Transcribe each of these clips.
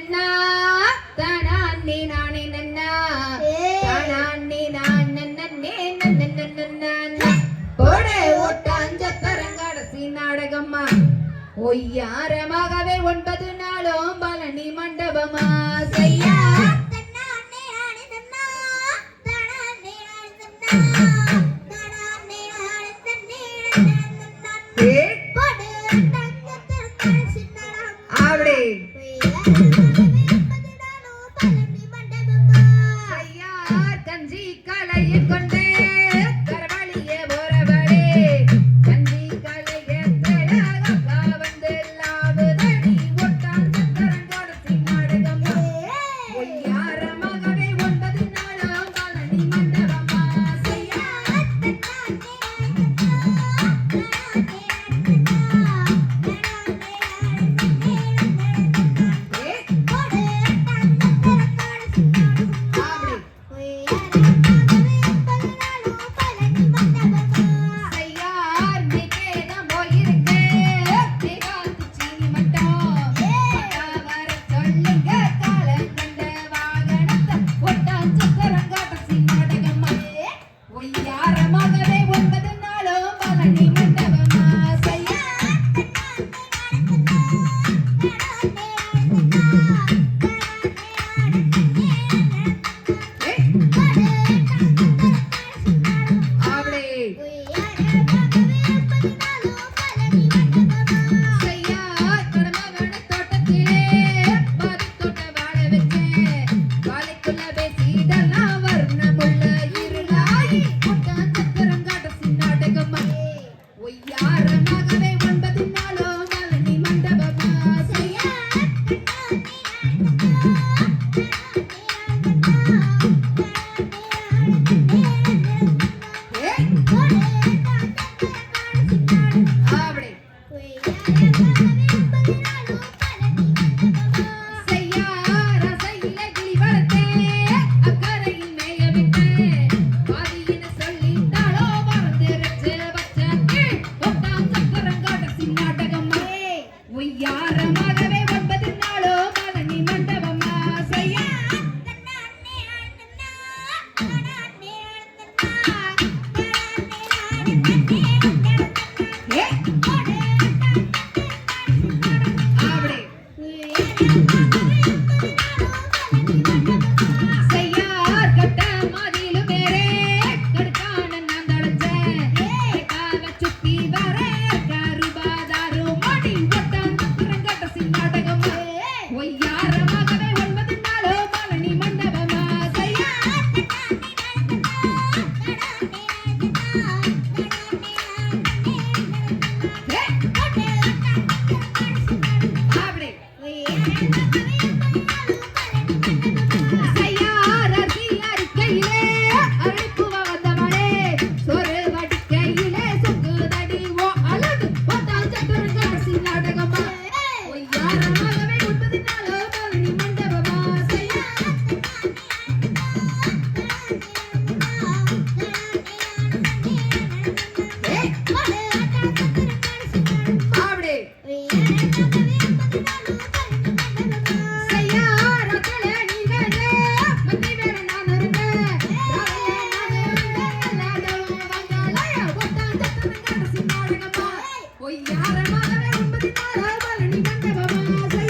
நன்னா தானே நானே நன்னா தானே நான் நன்னே நன்னே போடே ஒட்டாஞ்சத்தரங்கடசி நாடகம்மா ஒய்யாரமாகவே 9 நாளும் பழனி மண்டபமா செய்யா கஞ்சி கலையை கொண்டே கரவழியே போறவளே கஞ்சி கலையை வந்து லாவுதடி ஒட்டான் தரங்கோடசி நாடகமா ஒய்யாரமாகவே 9 நாளும் பழனி மண்டபமா செய்யா ஒய்யாரமாகவே 9 நாளும் பழனி மண்டபமா செய்யா ஒய்யாரமாகவே 9 நாளும் பழனி மண்டபமா செய்யா ஒய்யாரமாகவே 9 நாளும் பழனி மண்டபமா செய்யா செய்யார் கட்ட மாதிலும் மேரே கடுக்கான நான் தளஞ்சேன் காவ சுத்தி வர கருபாதாரு மாடி ஒட்டான் தரங்கடசி நாடகமா ஒய்யாரமாகவே 9 நாளும் பழனி மண்டபமா செய்யா ஒய்யாரமாகவே 9 நாளும் பழனி மண்டபமா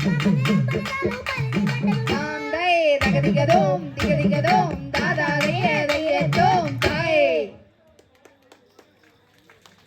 பலகாலும் பழனி மண்டபம் தாம் தை தகதிகதோம் திகதிகதோம்